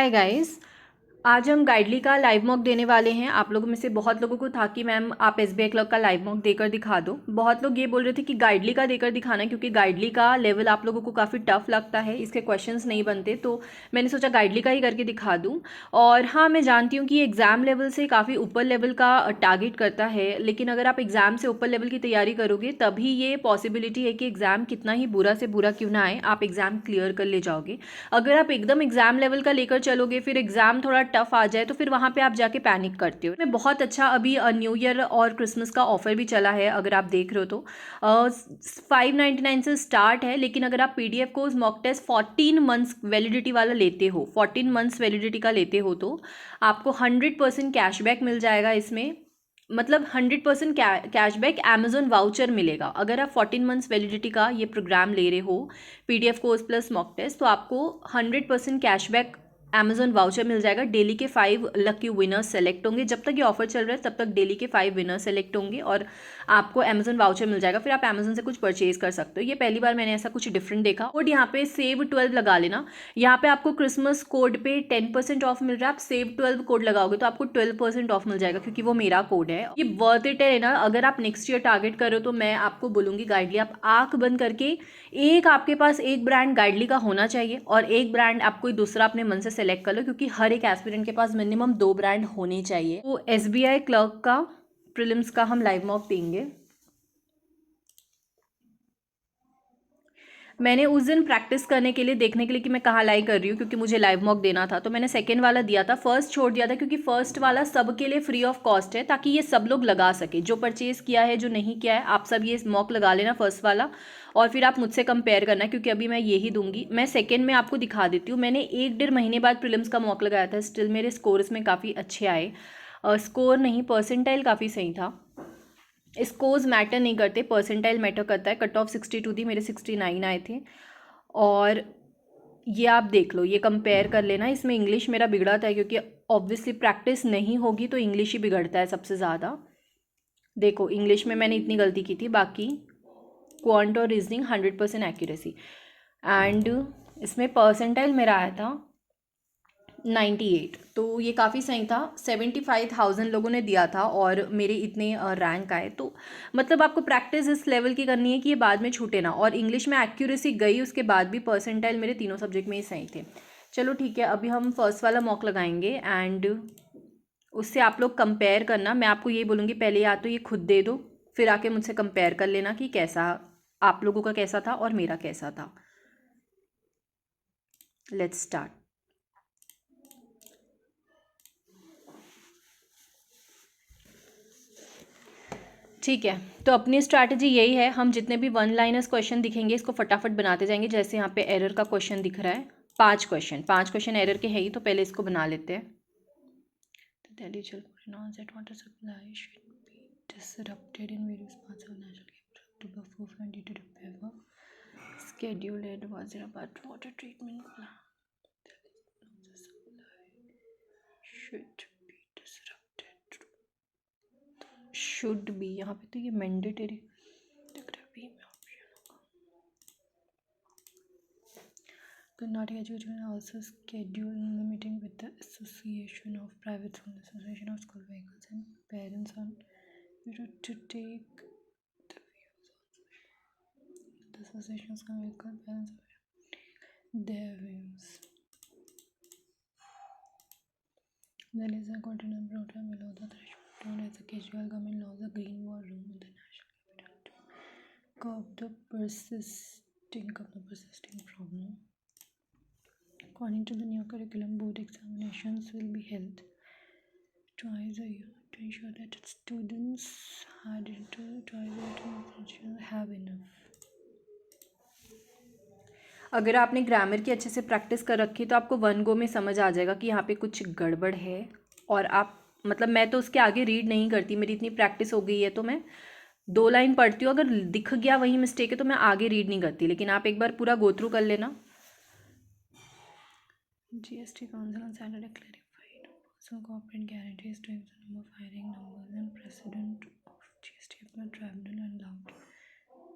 Hi guys. आज हम गाइडली का लाइव मॉक देने वाले हैं। आप लोगों में से बहुत लोगों को था कि मैम आप एसबीआई क्लर्क का लाइव मॉक देकर दिखा दो। बहुत लोग ये बोल रहे थे कि गाइडली का देकर दिखाना, क्योंकि गाइडली का लेवल आप लोगों को काफ़ी टफ लगता है, इसके क्वेश्चंस नहीं बनते, तो मैंने सोचा गाइडली का ही करके दिखा दूं। और हाँ, मैं जानती हूँ कि ये एग्ज़ाम लेवल से काफ़ी ऊपर लेवल का टारगेट करता है, लेकिन अगर आप एग्ज़ाम से ऊपर लेवल की तैयारी करोगे तभी ये पॉसिबिलिटी है कि एग्ज़ाम कितना ही बुरा से बुरा क्यों ना आए, आप एग्ज़ाम क्लियर कर ले जाओगे। अगर आप एकदम एग्जाम लेवल का लेकर चलोगे, फिर एग्जाम थोड़ा टफ आ जाए, तो फिर वहाँ पे आप जाके पैनिक करते हो। मैं बहुत अच्छा अभी न्यू ईयर और क्रिसमस का ऑफर भी चला है, अगर आप देख रहे हो तो 599 से स्टार्ट है। लेकिन अगर आप PDF course mock test 14 months validity वाला लेते हो, 14 मंथ्स वैलिडिटी का लेते हो, तो आपको 100% कैशबैक मिल जाएगा इसमें। मतलब 100% कैशबैक अमेजोन वाउचर मिलेगा। अगर आप 14 मंथ्स वैलिडिटी का ये प्रोग्राम ले रहे हो, PDF course plus mock test, तो आपको 100% कैशबैक अमेजोन वाउचर मिल जाएगा। डेली के 5 लकी विनर्स सेलेक्ट होंगे। जब तक ये ऑफर चल रहा है तब तक डेली के 5 विनर्स सेलेक्ट होंगे और आपको अमेजोन वाउचर मिल जाएगा। फिर आप अमेजोन से कुछ परचेज कर सकते हो। ये पहली बार मैंने ऐसा कुछ डिफरेंट देखा। कोड यहाँ पे सेव 12 लगा लेना। यहाँ पे आपको क्रिसमस कोड पे 10% ऑफ मिल रहा है। आप सेव 12 कोड लगाओगे तो आपको 12% ऑफ मिल जाएगा, क्योंकि वो मेरा कोड है। ये वर्थ इट है ना। अगर आप नेक्स्ट ईयर टारगेट करो तो मैं आपको बोलूँगी गाइडली आप आंख बंद करके एक, आपके पास एक ब्रांड गाइडली का होना चाहिए और एक ब्रांड आप कोई दूसरा अपने मन से सेलेक्ट कर लो, क्योंकि हर एक एस्पिरेंट के पास मिनिमम 2 ब्रांड होने चाहिए। तो एसबीआई क्लर्क का प्रीलिम्स का हम लाइव मॉक देंगे। मैंने उस दिन प्रैक्टिस करने के लिए, देखने के लिए कि मैं कहाँ लाई कर रही हूँ, क्योंकि मुझे लाइव मॉक देना था, तो मैंने सेकेंड वाला दिया था। फर्स्ट छोड़ दिया था क्योंकि फर्स्ट वाला सबके लिए फ्री ऑफ कॉस्ट है, ताकि ये सब लोग लगा सके। जो परचेज किया है, जो नहीं किया है, आप सब ये मॉक लगा लेना फर्स्ट वाला, और फिर आप मुझसे कंपेयर करना, क्योंकि अभी मैं यही दूंगी। मैं सेकेंड में आपको दिखा देती हूँ। मैंने 1-1.5 महीने बाद प्रीलिम्स का मॉक लगाया था, स्टिल मेरे स्कोर्स में काफ़ी अच्छे आए। स्कोर नहीं, परसेंटाइल काफ़ी सही था। स्कोर्स मैटर नहीं करते, परसेंटाइल मैटर करता है। कट ऑफ 62 थी, मेरे 69 आए थे। और ये आप देख लो, ये कंपेयर कर लेना। इसमें इंग्लिश मेरा बिगड़ा था, क्योंकि ऑब्वियसली प्रैक्टिस नहीं होगी तो इंग्लिश ही बिगड़ता है सबसे ज़्यादा। देखो, इंग्लिश में मैंने इतनी गलती की थी, बाकी क्वांट और रीजनिंग 100% एक्यूरेसी। एंड इसमें परसेंटाइल मेरा आया था 98, तो ये काफ़ी सही था। 75,000 लोगों ने दिया था और मेरे इतने रैंक आए। तो मतलब आपको प्रैक्टिस इस लेवल की करनी है कि ये बाद में छूटे ना। और इंग्लिश में एक्यूरेसी गई, उसके बाद भी परसेंटाइल मेरे तीनों सब्जेक्ट में ही सही थे। चलो ठीक है, अभी हम फर्स्ट वाला मॉक लगाएंगे एंड उससे आप लोग कंपेयर करना। मैं आपको ये बोलूँगी, पहले या तो ये खुद दे दो, फिर आके मुझसे कंपेयर कर लेना कि कैसा आप लोगों का कैसा था और मेरा कैसा था। Let's start. ठीक है, तो अपनी स्ट्रैटेजी यही है। हम जितने भी 1 लाइनर्स क्वेश्चन दिखेंगे, इसको फटाफट बनाते जाएंगे। जैसे यहाँ पे एरर का क्वेश्चन दिख रहा है, 5 क्वेश्चन एरर के है ही, तो पहले इसको बना लेते हैं। The Delhi Jal announced that water supply should be disrupted in various parts of National Capital October 4 due to repair scheduled at Wazirabad water treatment plant. The supply should be disrupted. Should be, यहाँ पे तो ये mandatory दिख रहा है, B में option होगा। Karnataka Education also scheduled a meeting with the Association of Private School, Association of School Vehicles and Parents on to take the views on the Association of School Vehicle Parents their views. There is a continental program below the threshold known as the Kejriwal government laws, a green war room in the national capital to curb the persisting problem. According to the new curriculum, board examinations will be held twice a year to ensure that students have enough. अगर आपने grammar की अच्छे से practice कर रखी तो आपको 1 गो में समझ आ जाएगा कि यहाँ पे कुछ गड़बड़ है। और आप, मतलब मैं तो उसके आगे रीड नहीं करती, मेरी इतनी प्रैक्टिस हो गई है, तो मैं 2 लाइन पढ़ती हूँ। अगर दिख गया वही मिस्टेक है तो मैं आगे रीड नहीं करती, लेकिन आप एक बार पूरा गो थ्रू कर लेना। GST Council on Saturday clarified personal corporate guarantees to the number of hiring numbers, and President of GST Tribunal allowed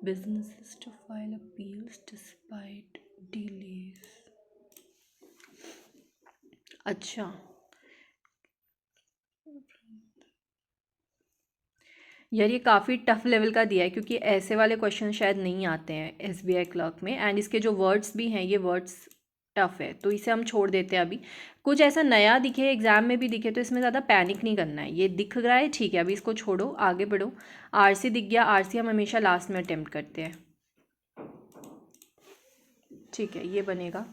businesses to file appeals despite delays. अच्छा, यार ये काफ़ी टफ लेवल का दिया है क्योंकि ऐसे वाले क्वेश्चन शायद नहीं आते हैं एसबीआई क्लर्क में, एंड इसके जो वर्ड्स भी हैं ये वर्ड्स टफ है, तो इसे हम छोड़ देते हैं अभी। कुछ ऐसा नया दिखे, एग्जाम में भी दिखे, तो इसमें ज़्यादा पैनिक नहीं करना है। ये दिख रहा है ठीक है, अभी इसको छोड़ो, आगे बढ़ो। आरसी दिख गया, आरसी हम हमेशा लास्ट में अटेम्प्ट करते हैं, ठीक है, ये बनेगा।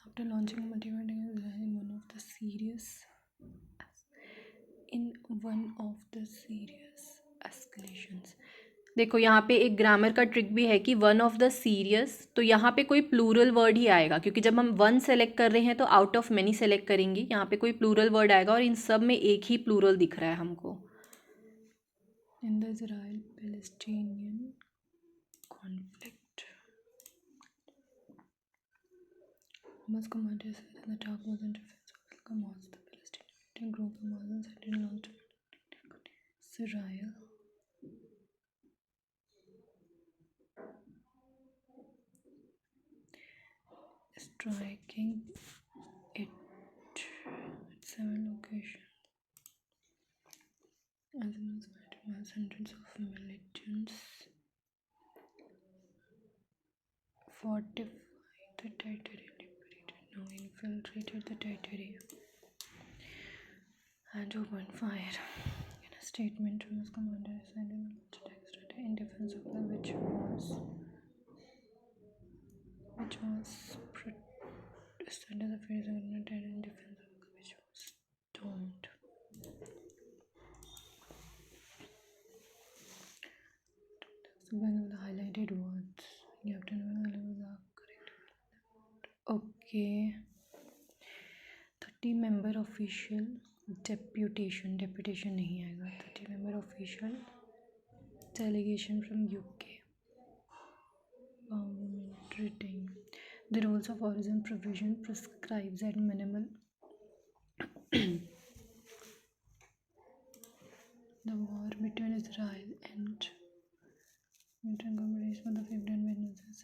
After launching in one of the serious escalations. देखो यहाँ पे एक ग्रामर का ट्रिक भी है कि वन ऑफ द सीरियस, तो यहाँ पे कोई प्लूरल वर्ड ही आएगा क्योंकि जब हम वन सेलेक्ट कर रहे हैं तो आउट ऑफ मैनी सेलेक्ट करेंगे। यहाँ पे कोई प्लूरल वर्ड आएगा और इन सब में एक ही प्लूरल दिख रहा है हमको। In the Israel Palestinian conflict Hamas commander said that the attack was in defense of Hamas, the Palestinian group Hamas, and said it launched Israel. Striking it at 7 locations, as well as fighting hundreds of militants fortified the territory, liberated, now infiltrated the territory, and opened fire. In a statement, Hamas commander said in defense of the which was under the phase of in defense of the which was stormed. So one of the highlighted words you have to know the correct. Okay. 30 member official deputation नहीं आएगा, 30 member official delegation from UK government retained. The rules of origin provision prescribes at minimal the war between Israel and government for the 15 witnesses.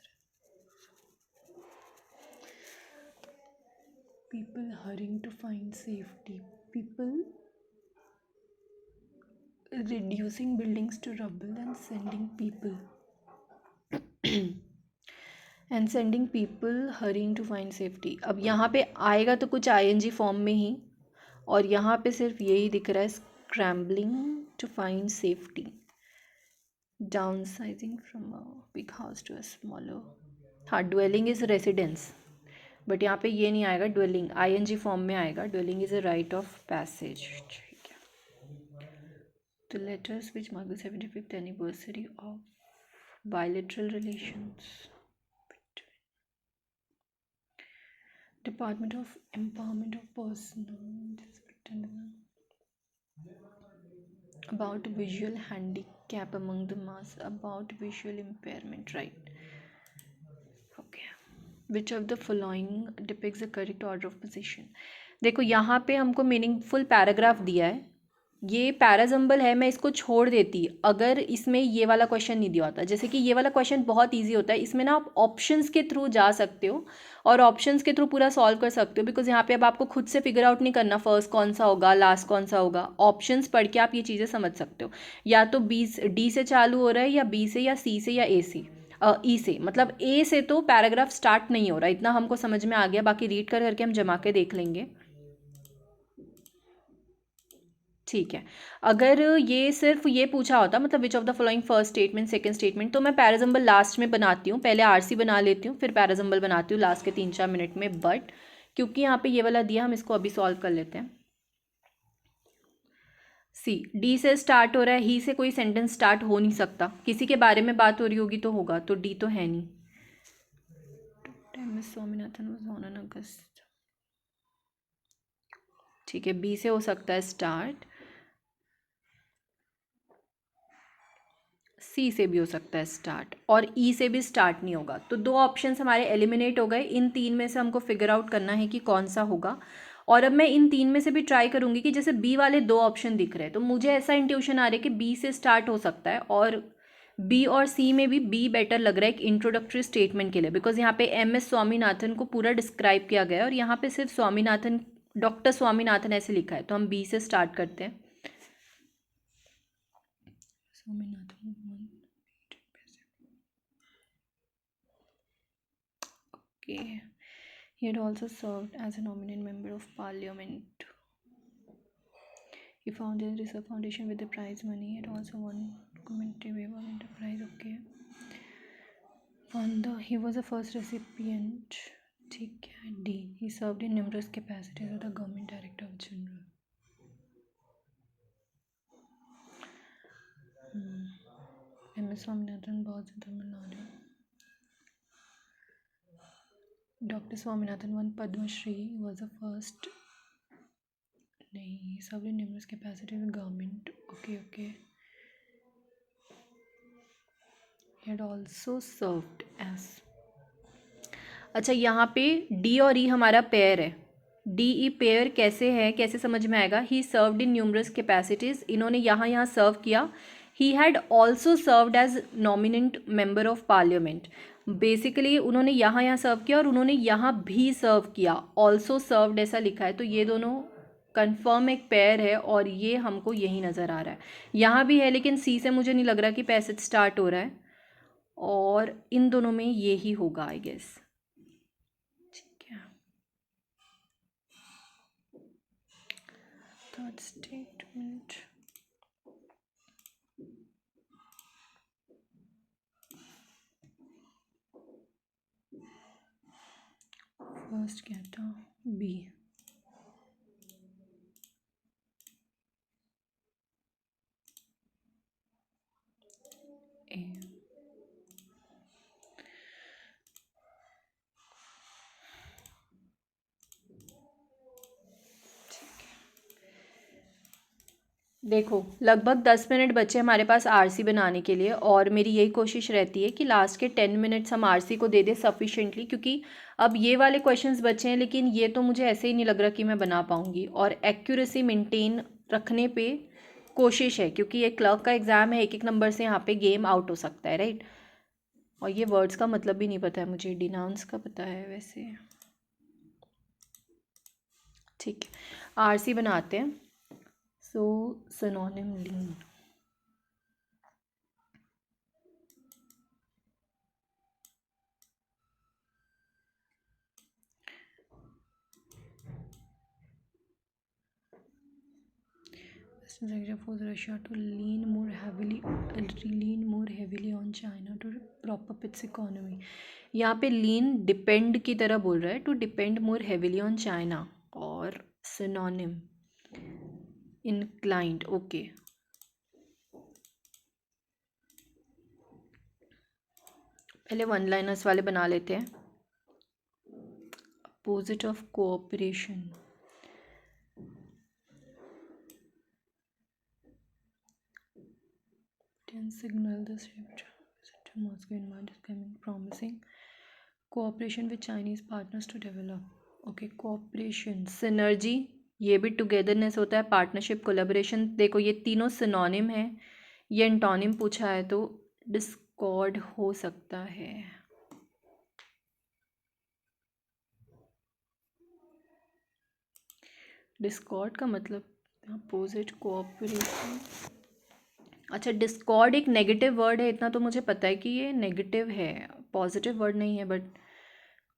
People hurrying to find safety. People reducing buildings to rubble and sending people hurrying to find safety. अब यहाँ पे आएगा तो कुछ ing form में ही, और यहाँ पे सिर्फ यही दिख रहा है, scrambling to find safety, downsizing from a big house to a smaller. हाँ, dwelling is residence, बट यहाँ पे ये नहीं आएगा, dwelling ing फॉर्म में आएगा, dwelling is a right of passage. ठीक है, the letters which mark the 75th anniversary of bilateral relations between Department of Empowerment of Persons about visual handicap among the mass, about visual impairment, right? Okay. Which of the following depicts the correct order of position? देखो यहाँ पे हमको meaningful paragraph दिया है, ये parajumble है, मैं इसको छोड़ देती अगर इसमें ये वाला क्वेश्चन नहीं दिया होता। जैसे कि ये वाला क्वेश्चन बहुत इजी होता है, इसमें ना आप ऑप्शंस के थ्रू जा सकते हो और ऑप्शंस के थ्रू पूरा सॉल्व कर सकते हो, बिकॉज यहाँ पे अब आपको खुद से फिगर आउट नहीं करना फर्स्ट कौन सा होगा लास्ट कौन सा होगा, ऑप्शंस पढ़ के आप ये चीज़ें समझ सकते हो। या तो डी से चालू हो रहा है, या बी से, या सी से, या ए से, ई से, मतलब ए से तो पैराग्राफ स्टार्ट नहीं हो रहा, इतना हमको समझ में आ गया, बाकी रीड कर करके हम जमा के देख लेंगे, ठीक है। अगर ये सिर्फ ये पूछा होता, मतलब which of the following first statement second statement, तो मैं पैराजम्बल लास्ट में बनाती हूँ, पहले आरसी बना लेती हूँ, फिर पैराजम्बल बनाती हूँ लास्ट के 3-4 मिनट में, बट क्योंकि यहाँ पे ये वाला दिया, हम इसको अभी सॉल्व कर लेते हैं। सी, डी से स्टार्ट हो रहा है, ही से कोई सेंटेंस स्टार्ट हो नहीं सकता, किसी के बारे में बात हो रही होगी तो होगा, तो डी तो है नहीं। स्वामीनाथन वाज ऑन एन अगस्त, ठीक है। बी से हो सकता है स्टार्ट, सी से भी हो सकता है स्टार्ट, और ई से भी स्टार्ट नहीं होगा, तो 2 ऑप्शंस हमारे एलिमिनेट हो गए। इन 3 में से हमको फिगर आउट करना है कि कौन सा होगा, और अब मैं इन 3 में से भी ट्राई करूँगी कि जैसे बी वाले 2 ऑप्शन दिख रहे हैं, तो मुझे ऐसा इंट्यूशन आ रहा है कि बी से स्टार्ट हो सकता है, और बी और सी में भी बी बेटर लग रहा है एक इंट्रोडक्टरी स्टेटमेंट के लिए, बिकॉज यहाँ पे एम एस स्वामीनाथन को पूरा डिस्क्राइब किया गया है और यहाँ पे सिर्फ स्वामीनाथन, डॉक्टर स्वामीनाथन ऐसे लिखा है, तो हम बी से स्टार्ट करते हैं। Swaminathan okay, he had also served as a nominate member of parliament. He founded the research foundation with the prize money. He had also won commentary waiver enterprise. Okay. He was the first recipient. ठीक है, D. He served in numerous capacities as the government director of general. M.S. Swaminathan was in Tamil Nadu. Dr. Swaminathan won Padma Shri. He was the first. नहीं, he served in numerous capacities with government. Okay. He had also served as. अच्छा, यहाँ पे D और ई हमारा pair है। D E pair कैसे है, कैसे समझ में आएगा? He served in numerous capacities, इन्होंने यहाँ सर्व किया। He had also served as nominate member of parliament, basically उन्होंने यहाँ सर्व किया और उन्होंने यहाँ भी सर्व किया, ऑल्सो सर्व्ड ऐसा लिखा है, तो ये दोनों कंफर्म एक पेयर है और ये हमको यही नज़र आ रहा है। यहाँ भी है लेकिन सी से मुझे नहीं लग रहा कि पैसेज स्टार्ट हो रहा है, और इन दोनों में ये ही होगा आई गेस। ठीक है, थर्ड स्टेटमेंट फर्स्ट क्या था? बी। ए। देखो लगभग 10 मिनट बचे हमारे पास आरसी बनाने के लिए, और मेरी यही कोशिश रहती है कि लास्ट के 10 मिनट्स हम आरसी को दे दें सफिशेंटली, क्योंकि अब ये वाले क्वेश्चंस बचे हैं लेकिन ये तो मुझे ऐसे ही नहीं लग रहा कि मैं बना पाऊँगी, और एक्यूरेसी मेंटेन रखने पे कोशिश है, क्योंकि ये क्लर्क का एग्ज़ाम है, एक नंबर से यहाँ पे गेम आउट हो सकता है, राइट। और ये वर्ड्स का मतलब भी नहीं पता है मुझे, डिनाउंस का पता है वैसे। ठीक है, आरसी बनाते हैं। सो synonym lean, executive forced Russia to lean more heavily on China to prop up its economy. यहाँ पे lean depend की तरह बोल रहा है, to depend more heavily on China, और synonym inclined. Okay. पहले वन लाइनर्स वाले बना लेते हैं। Opposite of cooperation, signal the shift to Moscow in mind is coming promising cooperation with Chinese partners to develop. Okay, cooperation, synergy, ये भी togetherness होता है, पार्टनरशिप, कोलैबोरेशन। देखो ये तीनों सिनोनिम है, ये एंटोनिम पूछा है तो डिस्कॉर्ड हो सकता है। डिस्कॉर्ड का मतलब अपोजिट, कोऑपरेशन। अच्छा, डिस्कॉर्ड एक नेगेटिव वर्ड है, इतना तो मुझे पता है कि ये नेगेटिव है, पॉजिटिव वर्ड नहीं है, बट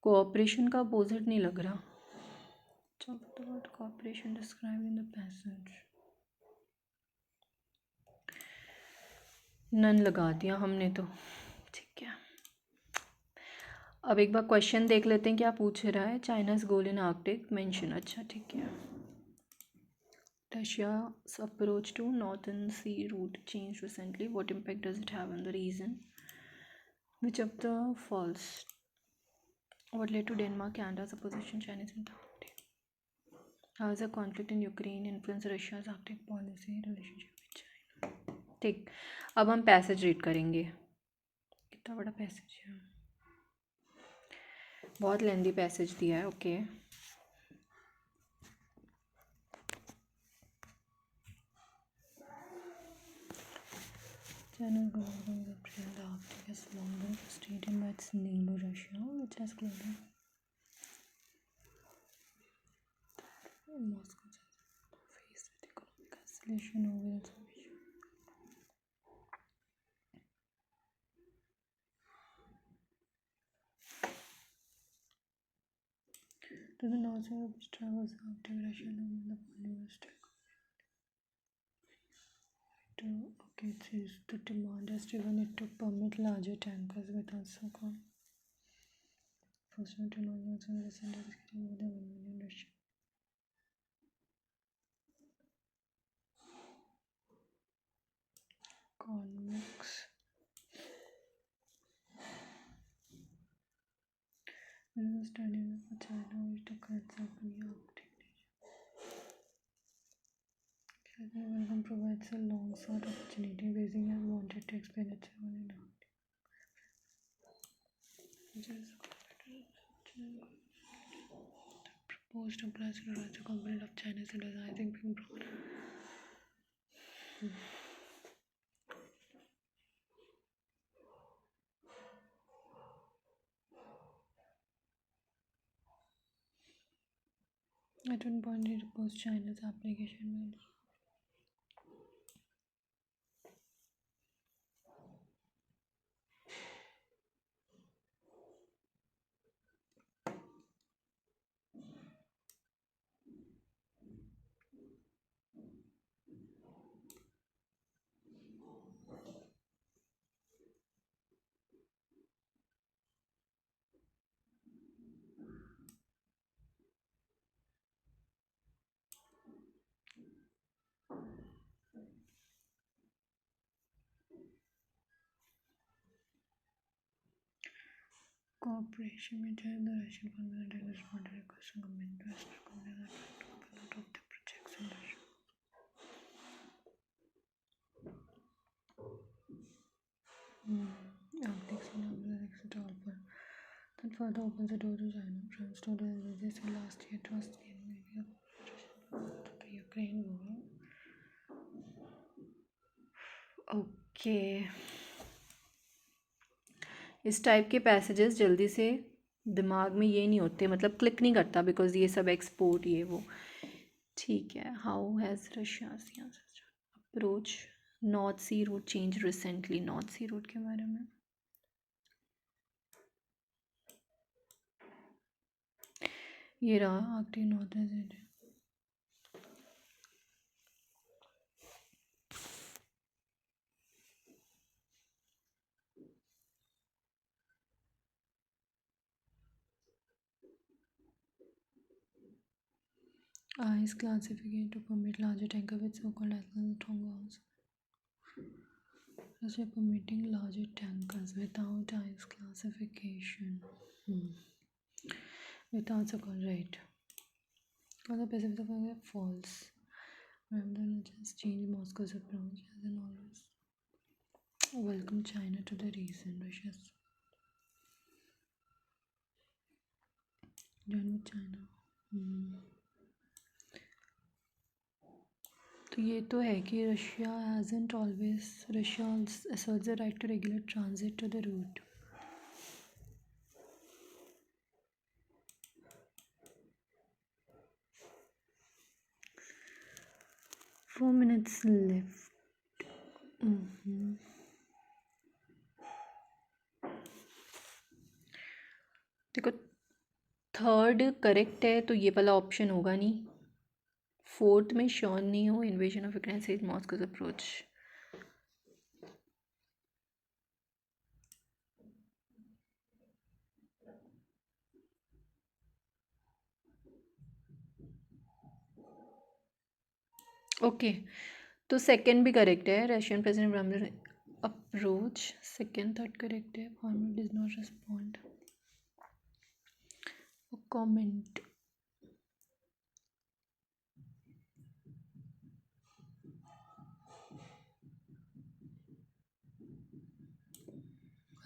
कोऑपरेशन का अपोजिट नहीं लग रहा। Cooperation describe in the passage, none लगा दिया हमने तो। ठीक है, अब एक बार क्वेश्चन देख लेते हैं क्या पूछ रहा है। चाइनाज गोल इन आर्कटिक मेंशन, अच्छा ठीक है। Russia's approach to Northern Sea route changed recently. What impact does it have on the region? Which of the false? What led to Denmark, Canada's opposition, Chinese in the Arctic? How has the conflict in Ukraine influenced Russia's Arctic policy relationship with China? ठीक, अब हम passage read करेंगे। कितना बड़ा passage है, बहुत लेंदी passage दिया है। Okay, China government represents the Arctic has long been frustrated by its neighbor Russia, which has clearly Moscow faced with economic isolation over its ambition. To the north of which travels the Arctic, Russia and the polymer okay, it says the demand has driven it to permit larger tankers with so-called first technology and recent is getting more than 1 million Russian. Convex. There is a study for China which the current in the Arctic region. China provides a long sought opportunity. Beijing has wanted to expand its role in Arctic. The proposed ambassador as a component of China's advertising being brought. At one point, it opposed China's application. Cooperation between the Russian government and responded requesting government to Western companies that try to open out of their projects in Russia. Arctic Sea now is an exit offer that further opens the door to China. France told us they said last year it was the enemy of the Ukraine war. Okay इस type के passages जल्दी से दिमाग में ये नहीं होते, मतलब क्लिक नहीं करता, बिकॉज ये सब एक्सपोर्ट ये वो. ठीक है. How has Russia approach North Sea route change recently. North Sea route के बारे में ये रहा आर्कटिक नॉर्थ है. Ice classification to permit larger tanker with so-called Atlantic tongues. Russia permitting larger tankers without ice classification. Without so-called right. Other Pacific are false. Rather than just change Moscow's approach as an always welcome China to the region. Russia's join with China. तो ये तो है कि Russia hasn't always Russia asserts the right to regulate transit to the route. Four minutes left. देखो third correct है तो ये वाला ऑप्शन होगा नहीं. फोर्थ में श्योर नहीं हो. Invasion of Ukraine says Moscow's approach. Okay तो सेकंड भी करेक्ट है. Russian president Vladimir approach second third correct है. Former does not respond comment.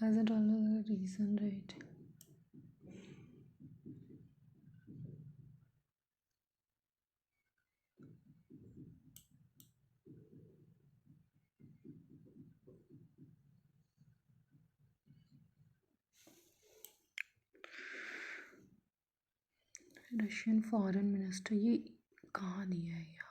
hasn't always a reason, right? Russian foreign minister, ये कहाँ दिया है यार?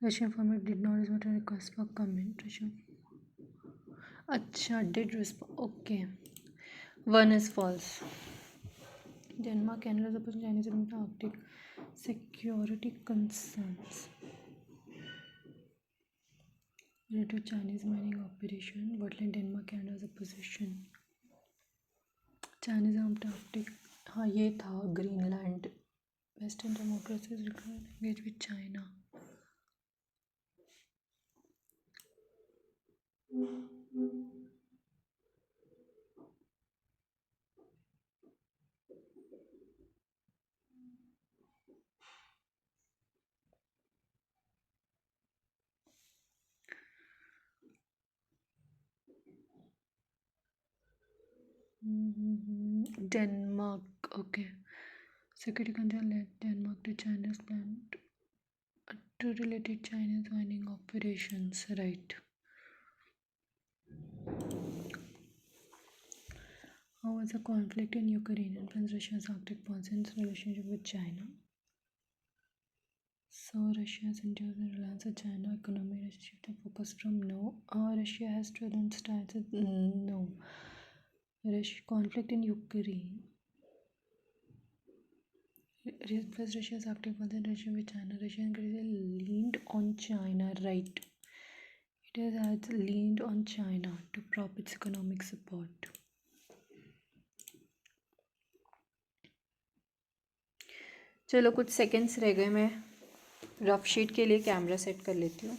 Russian format did not respond to request for comment. Russian, अच्छा, did respond, okay. One is false. Denmark Canada suppose Chinese Arctic security concerns related to Chinese mining operation. Wetland Denmark Canada's opposition. Chinese armed Arctic, हाँ ये था Greenland. Western democracies require engage with China. Denmark, okay. Security council led Denmark to China's plan to related Chinese mining operations, right? How was the conflict in Ukraine influenced Russia's Arctic policy's relationship with China? So Russia's induced the reliance on China economy shift the focus from no. Russia has to stance no. Russia conflict in Ukraine. Plus Russia's active relationship with China. Russia increasingly leaned on China, right? It has leaned on China to prop its economic support. चलो कुछ seconds रह गए, मैं rough sheet के लिए camera set कर लेती हूँ।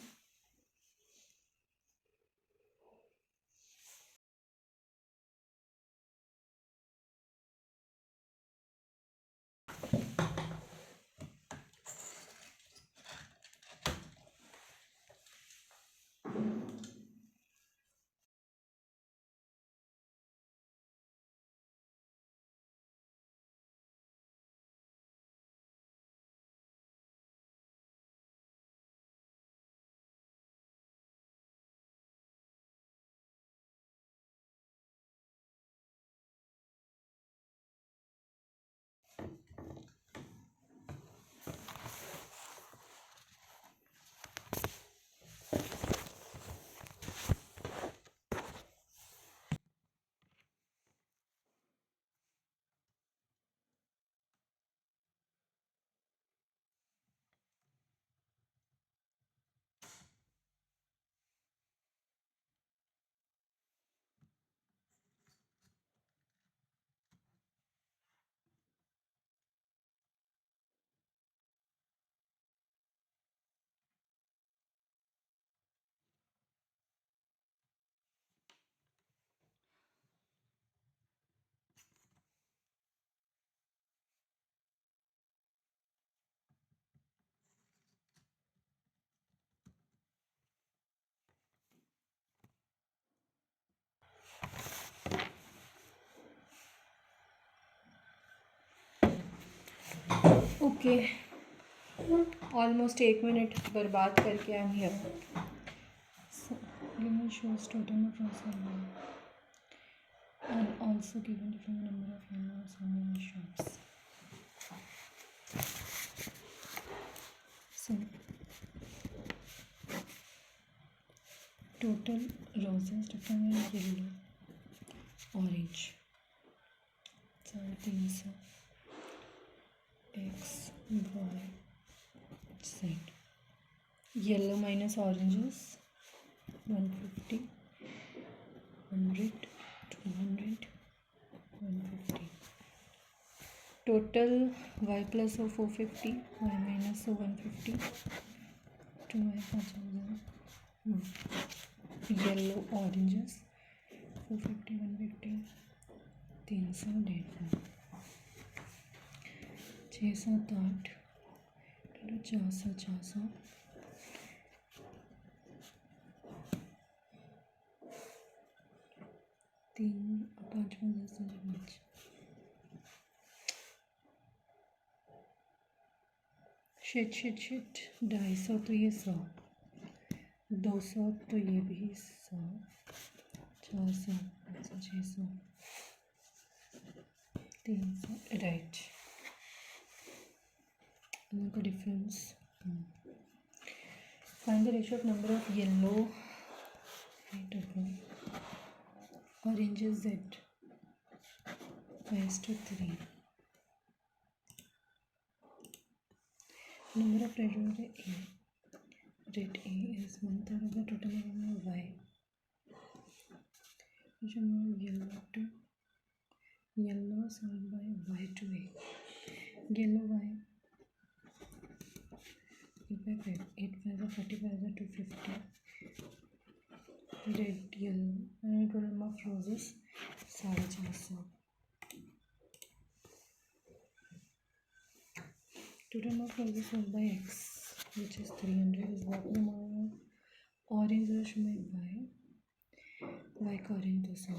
ओके, ऑलमोस्ट 1 मिनट बर्बाद करके I am here. Limit shows total across the line and also given different number of animals on many shops. So total roses different in yellow, orange. So 300 X Y Z. Yellow minus oranges 150, 100, 200, 150. Total y plus of 450, y minus of 150, 2y 5000. Yellow oranges 450, 150, 300, 150, 600, 8, 400, 400, 3 5 5 5 shit 250 तो ये 100, 200 तो ये भी 100, 400 500 600 300 right. का difference find the ratio of number of yellow oranges Z 5:3. Number of red A. Red A is 1/3 of the total number of Y. Ratio of yellow solved by Y to A. Yellow Y 8/5, 8 5 45 250. Red yellow and total number of roses 450. Total number of roses sold by X, which is 300, is what number of orange rush by Y का orange 200,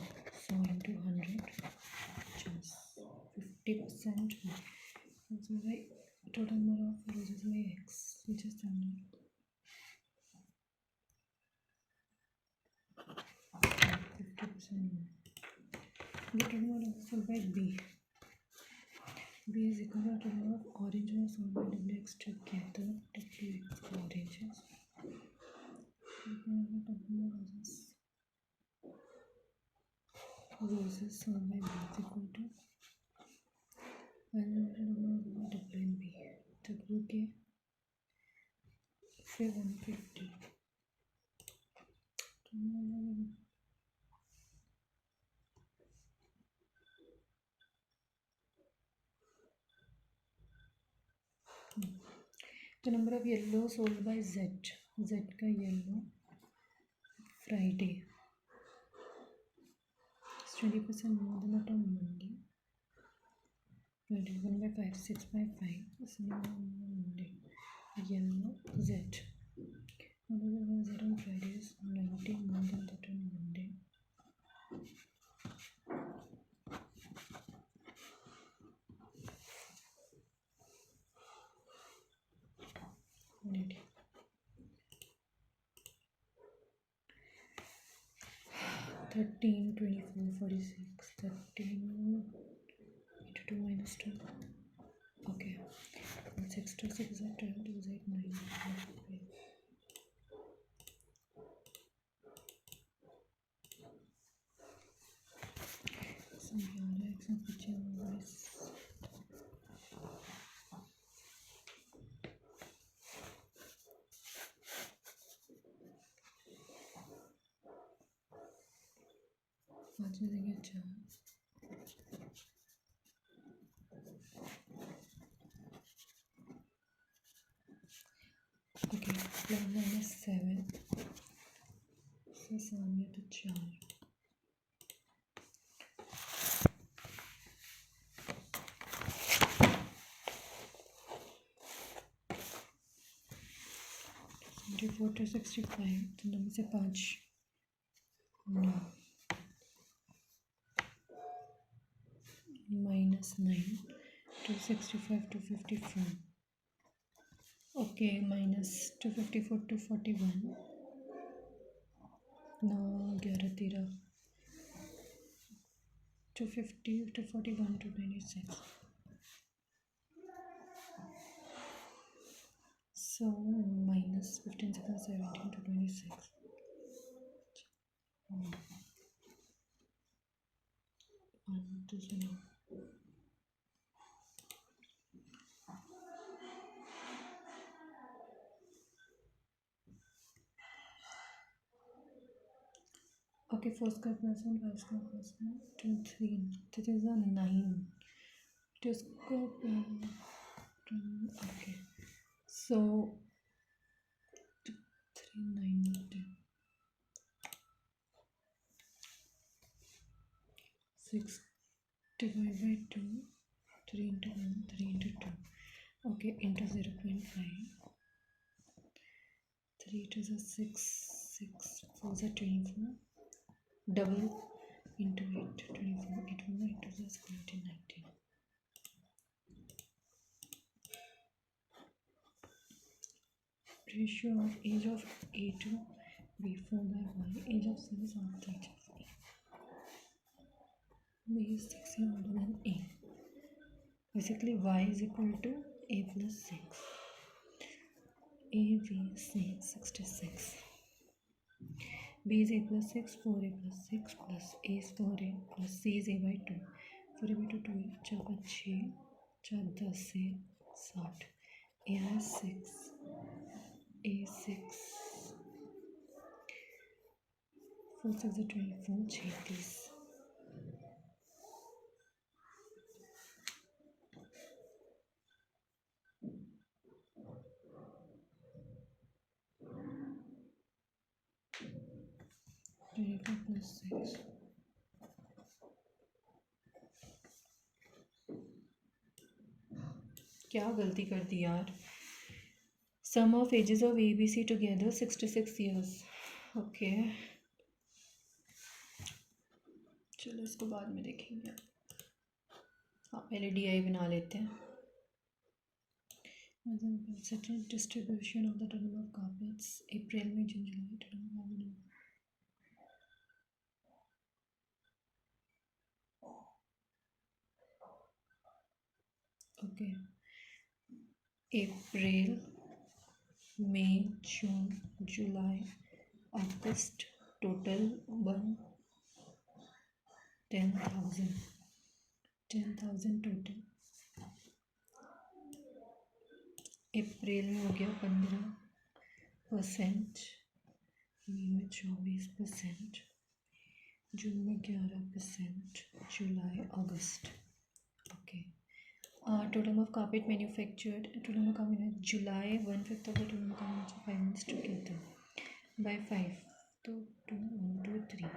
100 into 100, which is 50%. So by total number of roses by X, which is 100. 50%. The total number of sold by B. B is equal to the total number of oranges sold by WX together. WX oranges. Roses sold by B is equal to W and B. WK say 150. The number of yellow sold by Z. Z का yellow Friday is 20% more than that on Monday. Friday 1/5, 6/5 is Monday. Yellow Z. Number of Z on Friday is 90 more than that on Monday. Monday. 13, 24, 46, 13 into 2 minus 2. Okay. 6 to 6 is 12, 2 is 8, 9. So, here X and picture is आज देंगे 4. Okay, 12 minus 7. So सामने तो 4. Four to 65 तो number से 5 9 minus 9 265 254. Okay, minus 254 241. 9 11 13 250 241 296. So minus 15 seconds 17 to 26. To 0. Okay, 4 square plus 1, 5 square plus 1, 2, 3. That is a 9. 2 square plus 2. Okay. So 2, 3, 9, 10. 6 divided by 2. 3 into 1, 3 into 2. Okay, into 0.5. 3 to the 6, 6, 4 is 24. Double into 8, 24, 8 1 into the square root in 19. Ratio of age of A to B4 by Y, age of C is half that of A. B is 6 years older than A. Basically, Y is equal to A plus 6. A, B, C, 66. B is A plus 6, 4A plus 6 plus A is 4A plus C is A by 2. 4A by 2, 2 4 5 6, 4 10 से 60. A has 6. A 6. 4 6 is 24, 36. plus 6. क्या गलती कर दी यार. Sum of ages of A, B, C together 66 years. Okay चलो इसको बाद में देखेंगे. हाँ पहले DI बना लेते हैं. Distribution of the term of carpets अप्रैल में जून जुलाई. ओके अप्रैल मई जून जुलाई अगस्त टोटल 10,000 टोटल. अप्रैल में हो गया 15%, मई में 24%, जून में 11%, जुलाई अगस्त. Okay total of carpet manufactured, total of carpet July 1/5 of the total of carpet 5 months together by 5 तो 2 1 2 3.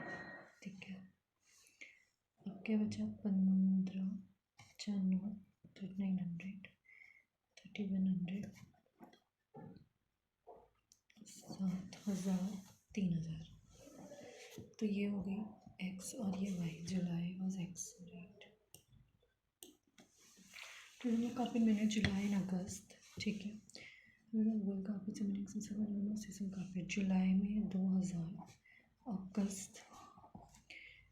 ठीक है. अब क्या बचा 15 9 3900 3100 7,000 3,000. तो ये हो गई x और ये y. July was x right. Total carpet मैंने जुलाई एंड अगस्त. ठीक है. गोल कार्पेट से मैंने सीजन कार्पेट जुलाई में 2,000, अगस्त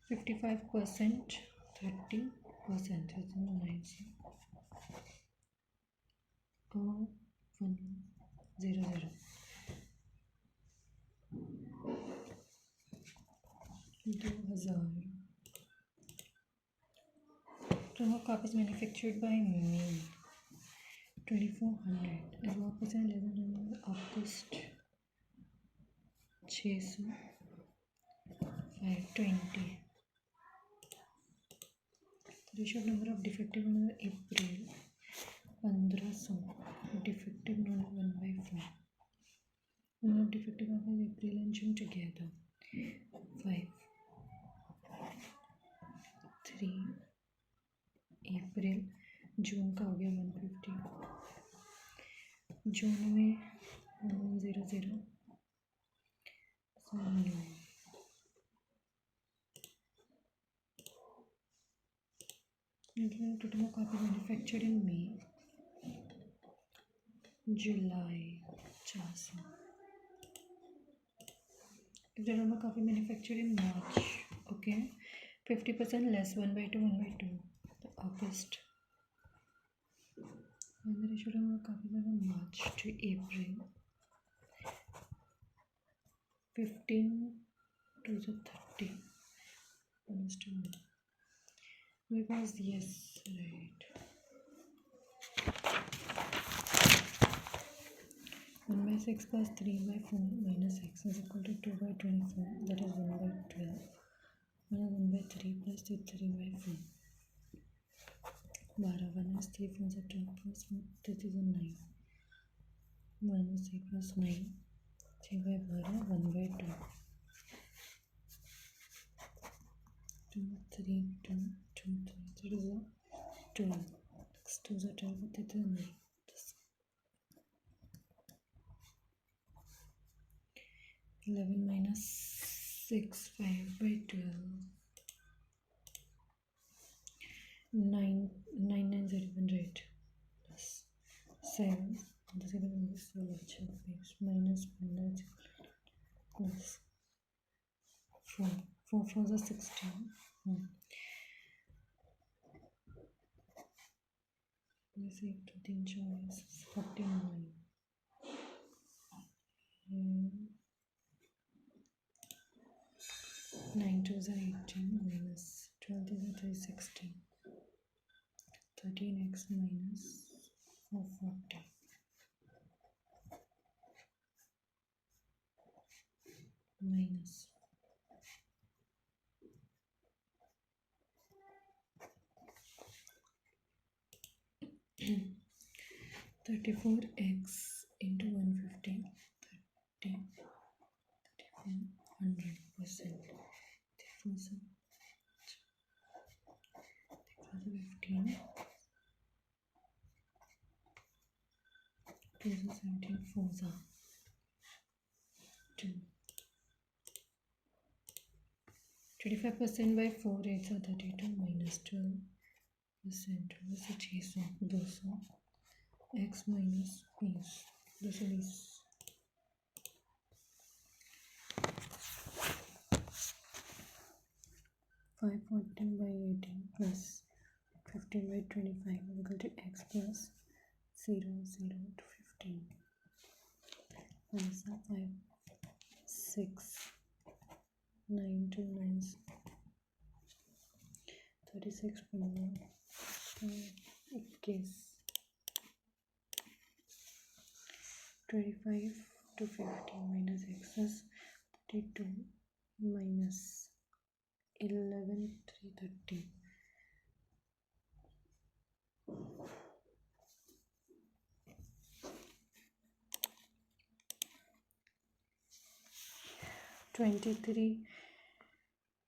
55%, 30% 100 2,000. Total copies manufactured by me 2,400. As well as August 600 520. The ratio of number of defective number April 1500. Defective number 1/4. Number of defective numbers April and June together 5 3. अप्रैल जून का हो गया 150. जून में 100 total of copy manufactured in May, July 400. Total of copy manufactured in March. Okay, 50% less 1/2 1/2. August. And the ratio of copy from March to April 15 to the 30 1:1. Because yes, right. 1/6 plus 3/4 minus x is equal to 2/24. That is 1/12. 1/3 plus 3/4. 12 minus 3 from the 12 plus 3 is 9. Minus 3 plus 9. 3/12 1/2. 2 3 2 2 3. That is 12. 2 is 12. That is 9. 11 minus 6 5/12. 9901 right plus 7 the second number is minus 1 plus 4 4 is 16 Let's see, 2 3 49 9 2 is 18 minus 12 is 16 13x minus 440 minus 34x into 150 30 100%. Therefore, 15 2 is 17 4 is 2 25% by 4 8 are 32 minus 12% was 200 x minus is 540 by 18 plus 15 by 25 equal to x plus 0 0 to 15 answer 5 6 9 to 9 36.1 guess 25 to 50 minus x is 32 minus 11 330 23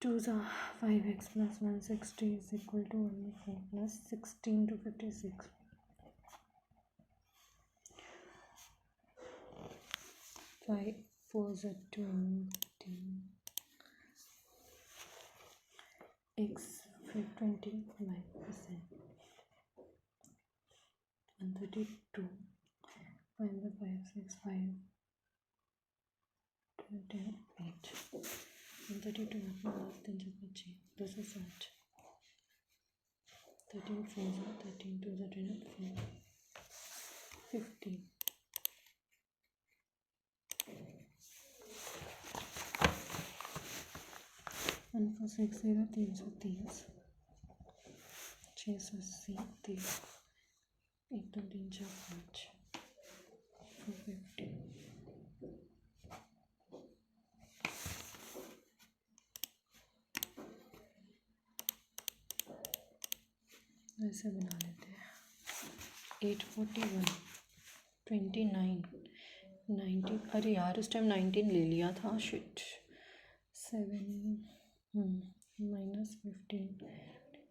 2s are 5x plus 160 is equal to 4 plus 16 to 56 5 4s are 20 x 25% 132 5 by 5 6 5 10 8 132 this is that 13 4 13 2 4 15 1 4 6 0 330 6 80 30 1 2 3 4 450 ऐसे बना लेते हैं 841 29 19 अरे यार उस time 19 ले लिया था shit 7 minus 15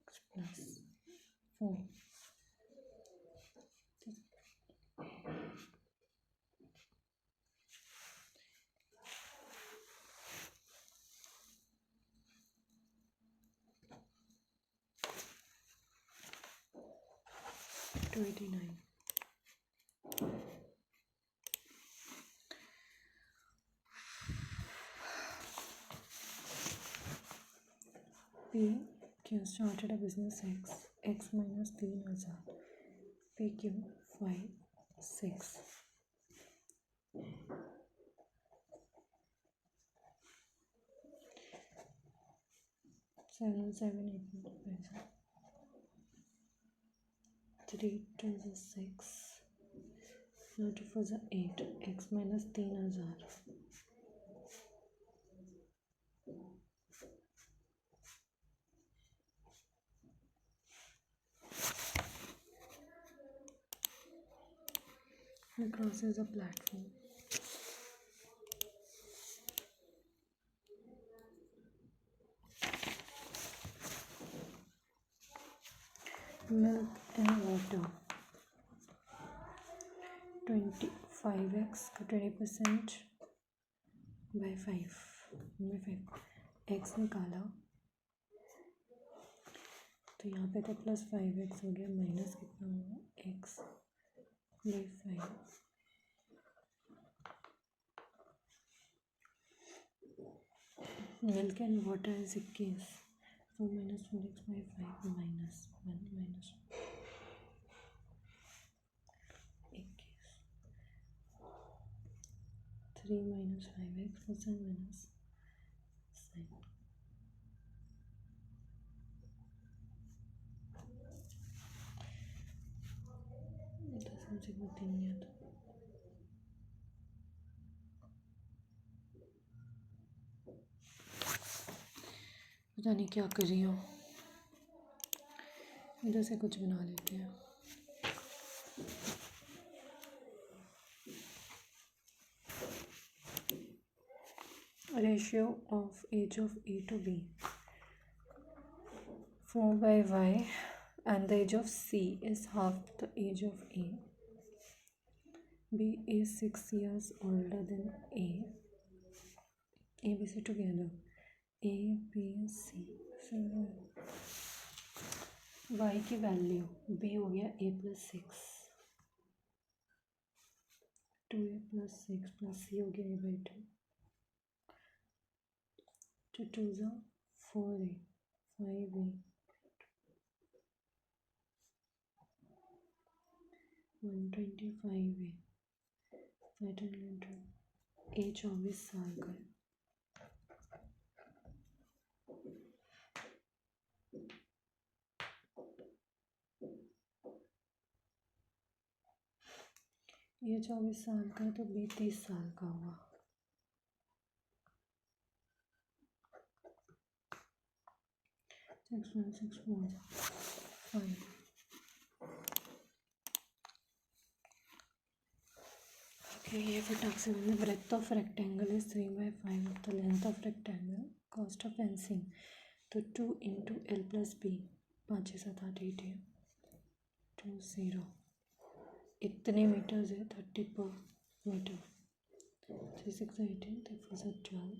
x plus 4 289 P Q started a business X minus 3000 PQ 5 6 7 7 8 3 2 is 6 now 2 4 is 8 X minus 3000 across is a platform milk and water 25x 20% by 5 x निकाला तो तो यहाँ पे तो +5x हो गया, माइनस कितना हुआ x by 5। Milk and water is 21, 4 - 4x by 5 minus 1 minus 21, 3 - 5x plus and minus sin। समझ में नहीं आता। पता नहीं क्या कर रही हूँ, इधर से कुछ बना लेते हैं। Ratio of age of A to B 4/y and the age of C is half the age of A. B is 6 years older than A. A, B, C together. A, B, C. So, Y की value B हो गया A + 6, 2A + 6 + C हो गया A/2, 2 2 ज़ा 4A, 5A, 125A, 512। A 24 साल का है। ये 24 साल का है तो B 30 साल का हुआ। Six 4 5। Okay, ये फटाक से मैंने breadth of rectangle is 3/5 of the length of rectangle, cost of fencing तो 2 into L plus B, 5 6 7 8 8 है 2 0। इतने मीटर्स है 30 पर metre. 3 6 18, 3 4 12,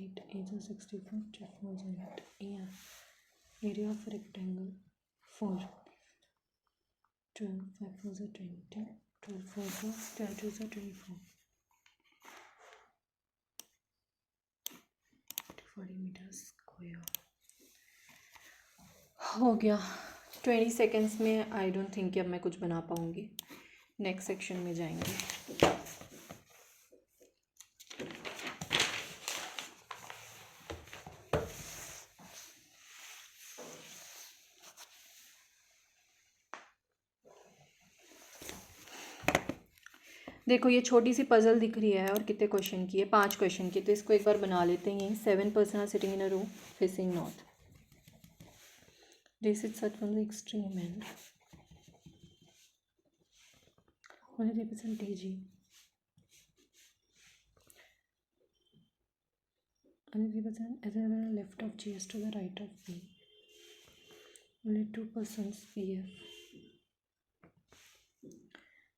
8 8 64, 2 4 8। Area of rectangle 4, 12 5 4 20, 12 4 12 2 24, 40 metre square हो गया। 20 सेकेंड्स में आई डोंट थिंक कि अब मैं कुछ बना पाऊँगी। नेक्स्ट सेक्शन में जाएंगे। देखो ये छोटी सी पजल दिख रही है और कितने क्वेश्चन की है, 5 क्वेश्चन की। तो इसको एक बार बना लेते हैं। 7 person are sitting in a row facing north. They sit such from the extreme end. Only 3% DG. Only 3% as the left of G is to the right of B. Only 2% PF.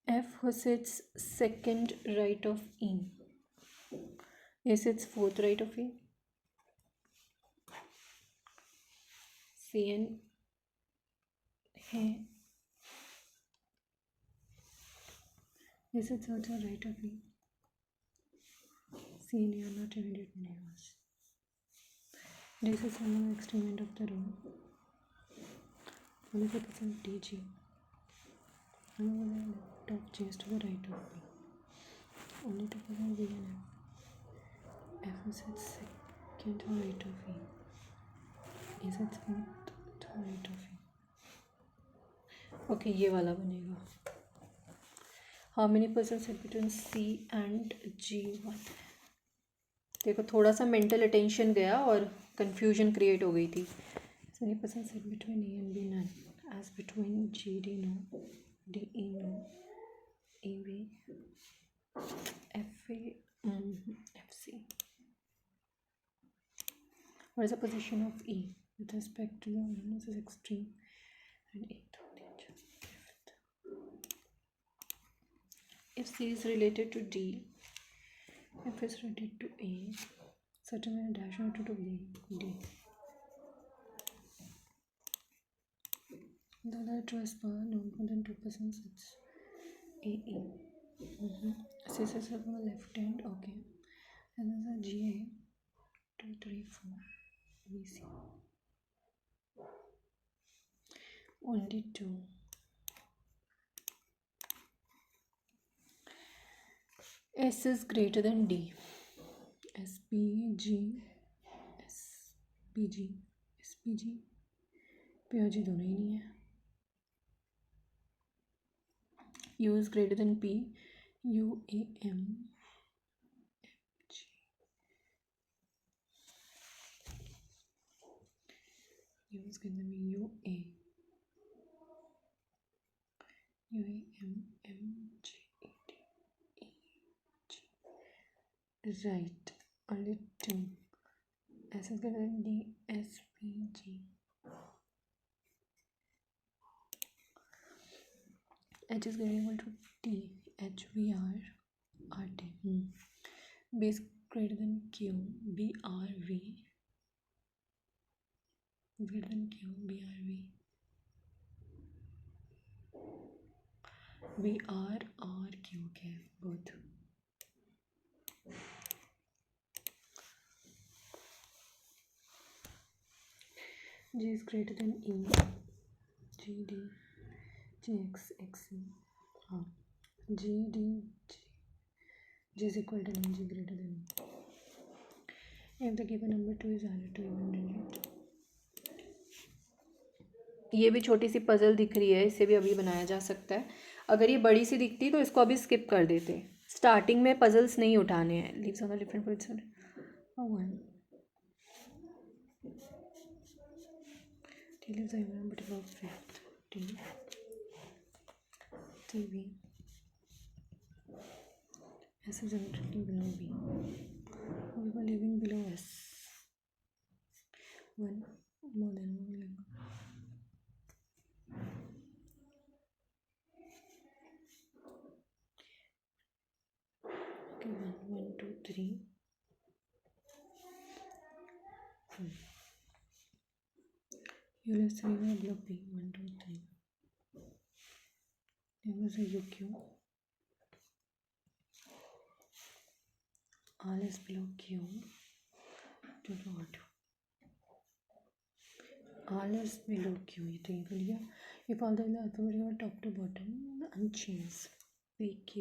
F who sits second right of E. A sits fourth right of E. CN है। A sits also right of E. CN are not immediate neighbors. D sits on the extreme end of the room. Only 3% DG. Only left of G is to the right of B. Only 2% B and F. F is at second to right of E. is at fourth to right of E. Okay, ये वाला बनेगा। How many persons sit between C and G1? देखो थोड़ा सा mental attention गया और confusion create हो गई थी। So many persons sit between A and B none, as between GD no, DE no, EB, FA, FC. What is the position of E with respect to the minus extreme and eighth danger? If C is related to D, F is related to A, certain dash related to B, D. The trust bar not more than 2%. It's AE. CSS from the left hand. Okay. And there's a GA 234 VC. Only 2. S is greater than D. SPG, SPG, SPG, PG दोनों ही नहीं है. U is greater than P. UAM, FG. U is greater than UA. UAM, MG, right. Only 2. S is greater than D. SPG. H is greater equal to T. HVR, RT. B is greater than Q. BRV. Greater than Q. BRV. BR or Q. Okay, both. G is greater than E. GD. GX, XE. GD. G is equal to G greater than E. If the given number 2 is added to even digit. ये भी छोटी सी puzzle दिख रही है, इसे भी अभी बनाया जा सकता है. अगर ये बड़ी सी दिखती तो इसको अभी स्किप कर देते. स्टार्टिंग में पजल्स नहीं उठाने हैं. Leaves on the different position. T leaves are even but above fifth. T. TV. S is immediately below B. We were living below S. 1 more than 1 like. Okay, 1, 2, 3. You left 3 were below B. 1, 2, 3. There was a UQ. R is below Q. 2 to R2. R is below Q. ये तो ये बोलिए. If all the alphabet are top to bottom unchanged. PQ.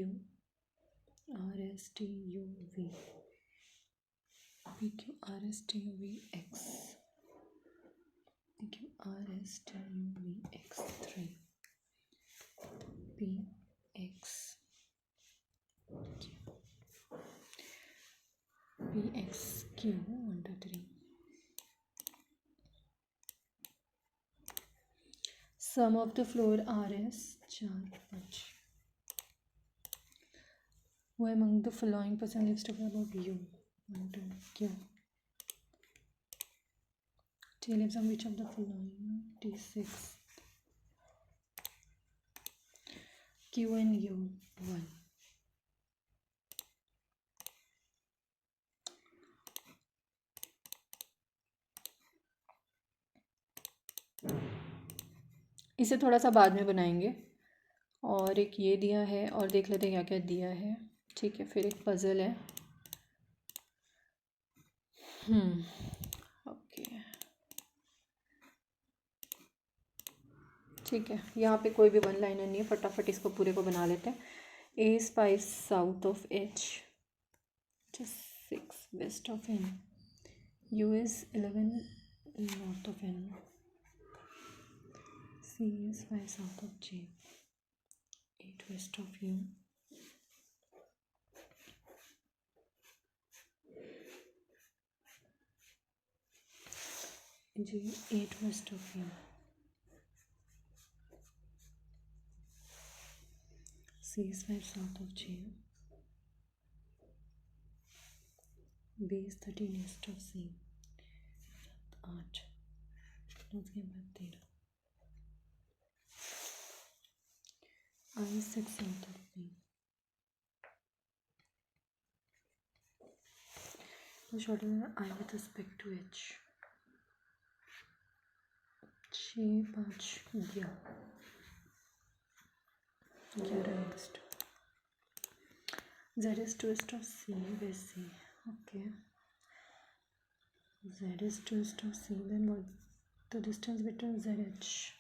RSTUV. PQ RSTUV X. PQ RSTUV X3. PX PXQ 1 2 3. Sum of the floor RS 4 5. Who among the following person lives to about U? 1 2 Q. T lives on which of the following? T6. Q and U 1. इसे थोड़ा सा बाद में बनाएंगे. और एक ये दिया है और देख लेते हैं क्या क्या दिया है. ठीक है, फिर एक पज़ल है. ओके ठीक है, यहाँ पे कोई भी वन लाइनर नहीं है. फटाफट इसको पूरे को बना लेते हैं. A is 5 south of H, which is 6 west of N. U is 11 north of N. C is 5 south of J, 8 west of U. J 8 west of U. C is 5 south of J. B is 13 east of C. 8. उसके बाद 13. I is 6 south of B. The shorter I with respect to H. 6 5 11 Z is twist of C with C. Okay. Z is twist of C. Then what? The distance between Z and H.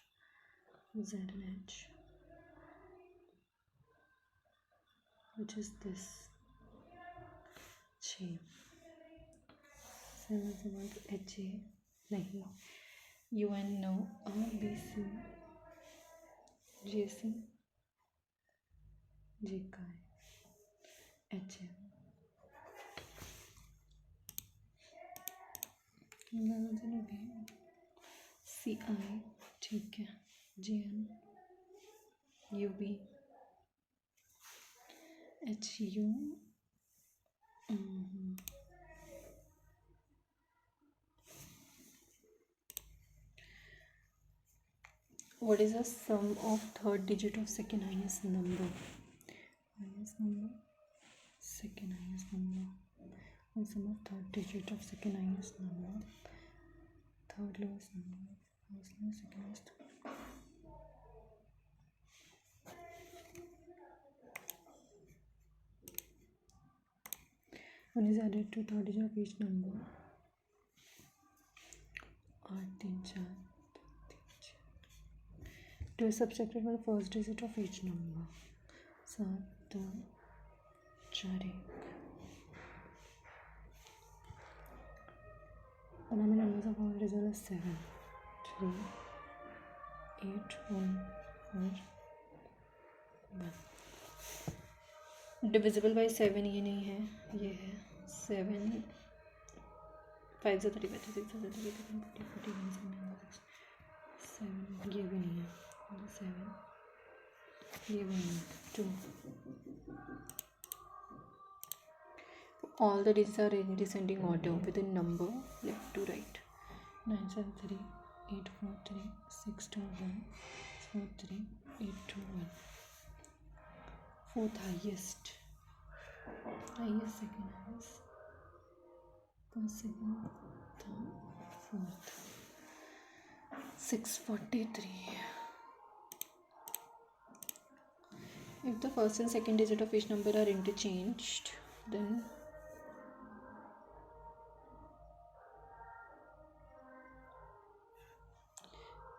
Which is this. 6. Same as about HA. नहीं. UN no. BC. JC. JK. HM. CI. ठीक है. JN. UB. HU. What is the sum of third digit of second highest number? Second highest number. And sum of third digit of second highest number. Third lowest number. First lowest, second lowest. One is added to third digit of each number. 8 3 4 2 is subtracted by the first digit of each number. 7 2 4 1. The number numbers of all result is 7 3 8 1 4 1. Divisible by 7 ये नहीं है, ये है 7 5 से 35 6 से 30 40 41 7 ये भी नहीं है 7 ये भी नहीं है 2. All the digits are in descending order with a number left to right. 9 7 3 8 4 3 6 2 1 4 3 8 2 1. Fourth highest second highest, first second third fourth. 643. If the first and second digit of each number are interchanged, then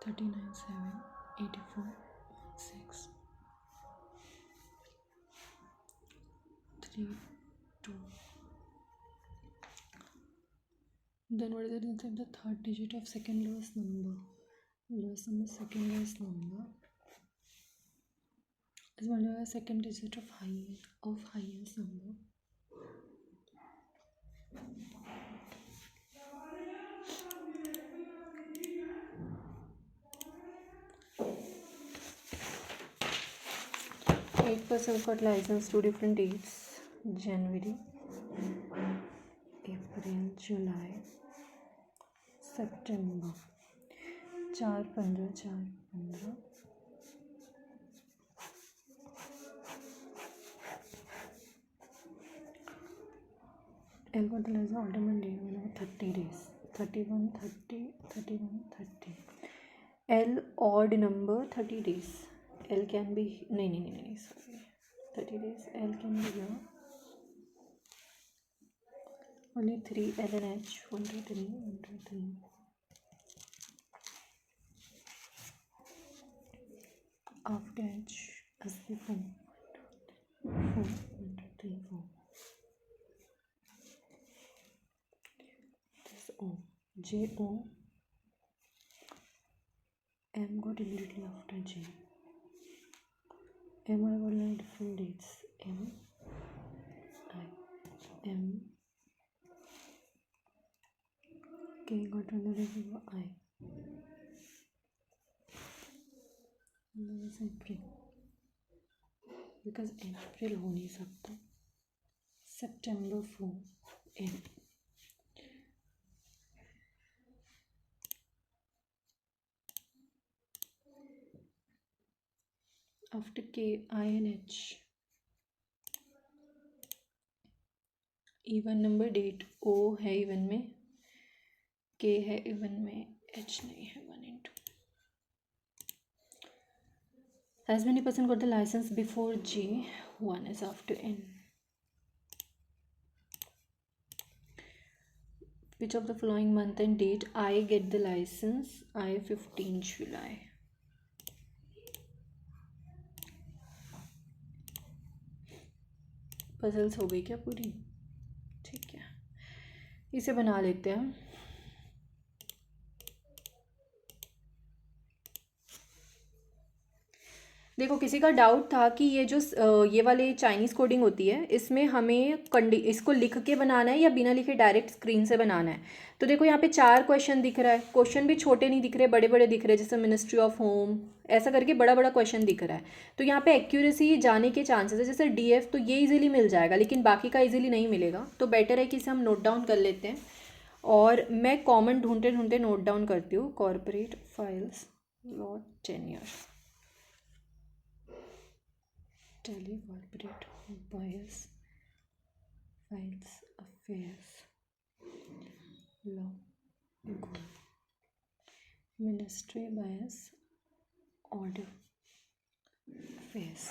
$39 7 84 6 3 2. Then what is it inside the third digit of second lowest number? Lowest number, second lowest number is multiplied by second digit of highest number. Eight persons got license 2 different dates: January, April, July, September. 4 15 4 15. L got the license alternate date whenever 30 days. 31 30 31 30. L odd number 30 days. L can be नहीं sorry 30 days. L can be here only 3 L and H 1 2 3 1 2 3. After H as the 4 1 2 3 4. This O J O M got immediately after J. M I got like different dates. M I M K got another I. And then it's April. Because April हो नहीं सकता. September 4 M. After K, I and H. Even number date O है even में, K है even में, H नहीं है 1 into. As many person got the license before G, one is after N. Which of the following month and date I get the license? I 15 July. Puzzles हो गई क्या पूरी? ठीक है, इसे बना लेते हैं. देखो, किसी का डाउट था कि ये जो ये वाले चाइनीज़ कोडिंग होती है, इसमें हमें इसको लिख के बनाना है या बिना लिखे डायरेक्ट स्क्रीन से बनाना है. तो देखो यहाँ पे 4 क्वेश्चन दिख रहा है. क्वेश्चन भी छोटे नहीं दिख रहे, बड़े बड़े दिख रहे हैं, जैसे मिनिस्ट्री ऑफ होम, ऐसा करके बड़ा बड़ा क्वेश्चन दिख रहा है. तो यहाँ पे एक्यूरेसी जाने के चांसेस है. जैसे DF तो ये इजीली मिल जाएगा, लेकिन बाकी का इजीली नहीं मिलेगा. तो बेटर है कि इसे हम नोट डाउन कर लेते हैं. और मैं कॉमन ढूंढते ढूंढते नोट डाउन करती हूँ. Corporate files, law, tenure, Tele, corporate, bias, files, affairs, law, goal, ministry, bias, order, affairs,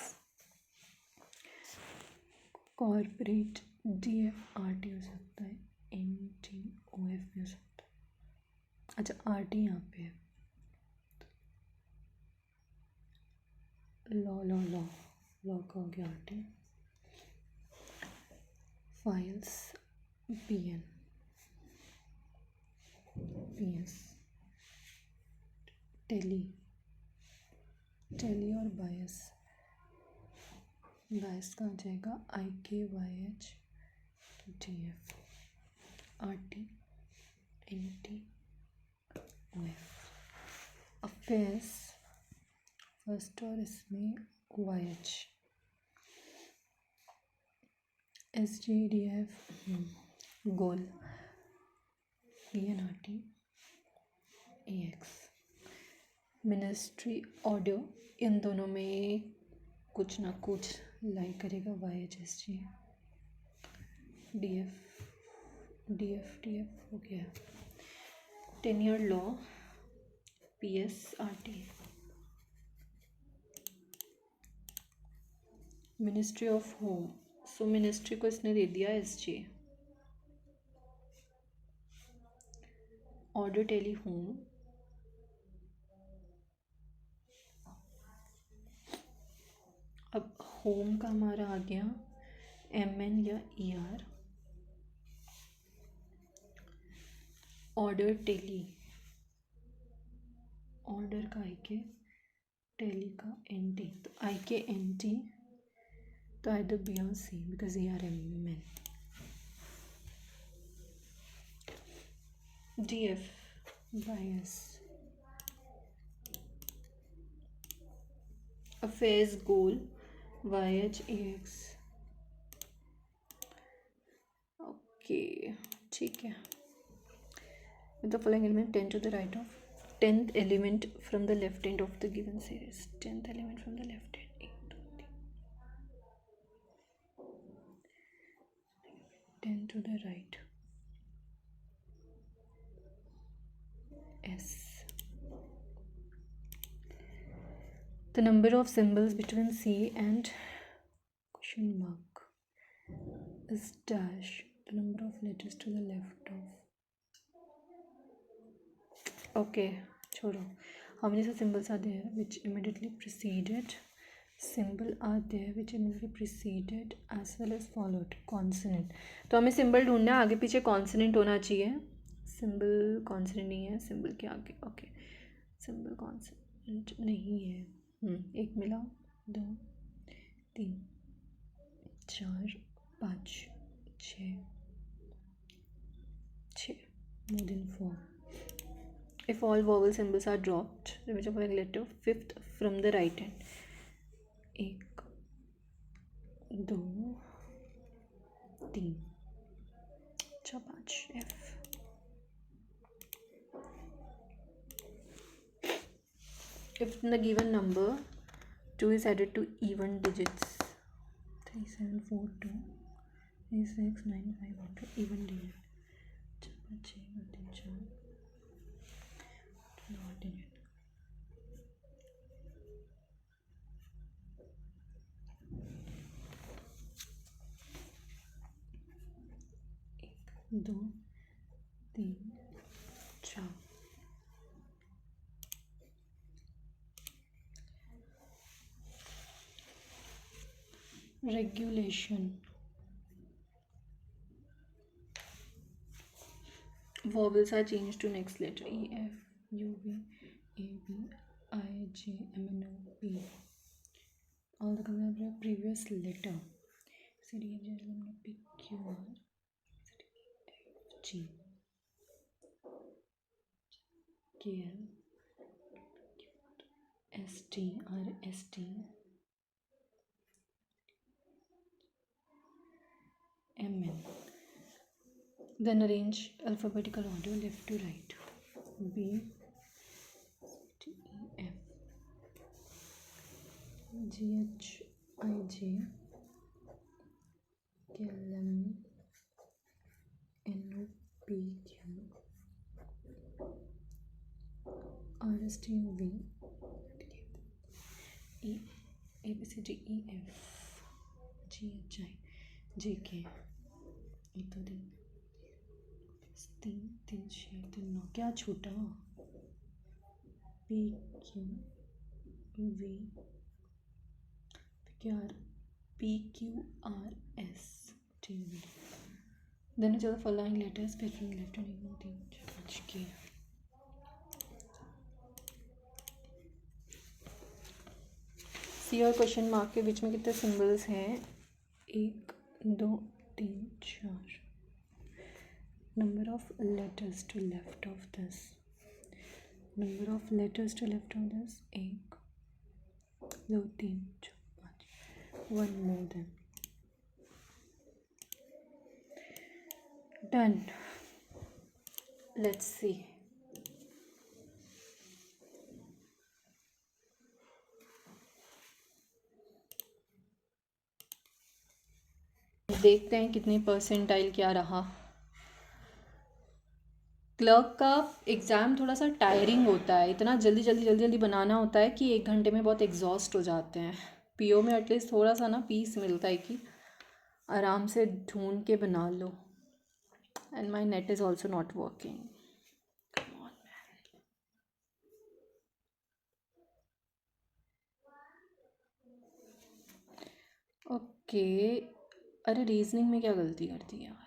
corporate, DF, RT हो सकता है, NT, OF भी हो सकता है. अच्छा, RT यहाँ पे है. लॉ का हो गया RT. Files, PN, PS, tally और बायस का आ जाएगा IKYH, DF, RT, NT, OF. Affairs first और इसमें YH, SGDF, गोल, PNRT, AX. मिनिस्ट्री, ऑर्डर, इन दोनों में कुछ ना कुछ लाई करेगा. YHSG, DF हो गया. Tenure, law, PSRT. Ministry of home, so ministry को इसने दे दिया SG. Order, tally, home. अब होम का हमारा आ गया MN या ER. ऑर्डर, टेली, ऑर्डर का IK, टेली का NT. तो IK NT तो either B or C because ER MN. DF, bias, affairs, goal, YH, AX. Okay, ठीक है. With the following element, 10 to the right of 10th element from the left end of the given series. 10th element from the left end. 1, 2, 3. 10 to the right. S. The number of symbols between C and question mark is dash. The number of letters to the left of. Okay, छोड़ो. How many symbols are there which immediately preceded? Symbol are there which immediately preceded as well as followed consonant. तो हमें symbol ढूंढना है, आगे पीछे consonant होना चाहिए. Symbol consonant नहीं है सिंबल के आगे. ओके, सिंबल कॉन्सोनेंट नहीं है. एक मिला, 2, 3, 4, 5, 6, more than 4. If all vowel symbols are dropped, the image of a letter fifth from the right hand. 1, 2, 3, 4, 5, F. If in the given number 2 is added to even digits, 3, 7, 4, 2, 3, 6, 9, 5, 1, 2, even digit. 4, 5, 6, 4, 2, odd digit. 2 3 4. Regulation. Vowels are changed to next letter. E, F, U, V, A, B, I, J, M, N, O, P. All the colors have previous letter. C, D, F, G, H, I, J, P, Q, R, G, K, L, S, T, R, S, T, M, N. Then arrange alphabetical order left to right. B, T, E, F, G, H, I, J, K, L, M, N, O, P, Q, R, S, T, U, V, E, A, B, C, D, E, F, G, H, I, J, K. एक तो दिन 3 6 3 9 क्या छूटा? P, Q, V, P, Q, R, S, T, V. Then the following letters between left and right 3 4 5 K. सी और question mark के बीच में कितने symbols हैं? 1 2 3 4. Number of letters to left of this. Number of letters to left of this 1 2 3 4 5. One more than. Done. Let's see. देखते हैं कितनी percentile क्या रहा. क्लर्क का एग्ज़ाम थोड़ा सा टायरिंग होता है, इतना जल्दी बनाना होता है कि 1 घंटे में बहुत एग्जॉस्ट हो जाते हैं. पीओ में एटलीस्ट थोड़ा सा ना पीस मिलता है कि आराम से ढूंढ के बना लो. And my net is also not working. Okay. अरे रीजनिंग में क्या गलती कर दी यार.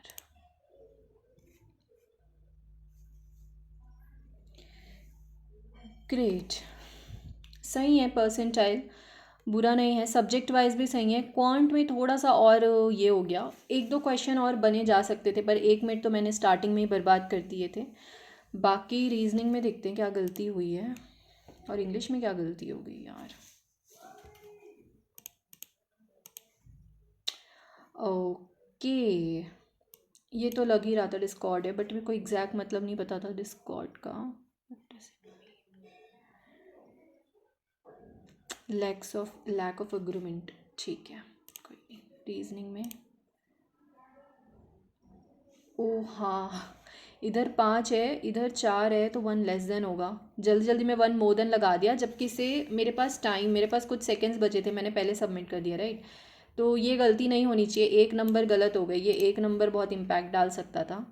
ग्रेट. सही है परसेंटाइल, बुरा नहीं है. सब्जेक्ट वाइज भी सही है. क्वांट में थोड़ा सा और ये हो गया. 1-2 क्वेश्चन और बने जा सकते थे पर 1 मिनट तो मैंने स्टार्टिंग में ही बर्बाद कर दिए थे. बाकी रीजनिंग में देखते हैं क्या गलती हुई है और इंग्लिश में क्या गलती हो गई यार. ओके. ये तो लग ही रहा था डिस्कॉर्ड है बट मेरे को एग्जैक्ट मतलब नहीं पता था डिस्कॉर्ड का. Lack of agreement. ठीक है कोई नहीं. रीजनिंग में ओ हाँ, इधर 5 है इधर 4 है तो 1 लेस देन होगा. जल्दी में 1 मोर देन लगा दिया जबकि से मेरे पास कुछ सेकंड्स बचे थे. मैंने पहले सबमिट कर दिया राइट. तो ये गलती नहीं होनी चाहिए. 1 नंबर गलत हो गई. ये 1 नंबर बहुत इम्पैक्ट डाल सकता था.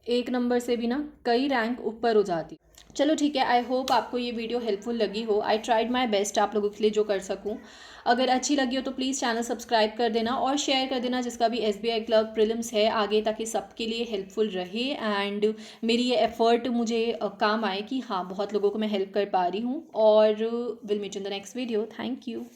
1 नंबर से भी ना कई रैंक ऊपर हो जाती. चलो ठीक है. आई होप आपको ये वीडियो हेल्पफुल लगी हो. आई ट्राइड माई बेस्ट आप लोगों के लिए जो कर सकूँ. अगर अच्छी लगी हो तो प्लीज़ चैनल सब्सक्राइब कर देना और शेयर कर देना जिसका भी SBI क्लर्क प्रीलिम्स है आगे, ताकि सबके लिए हेल्पफुल रहे. एंड मेरी ये एफर्ट मुझे काम आए कि हाँ बहुत लोगों को मैं हेल्प कर पा रही हूँ. और will meet in the next video. Thank you.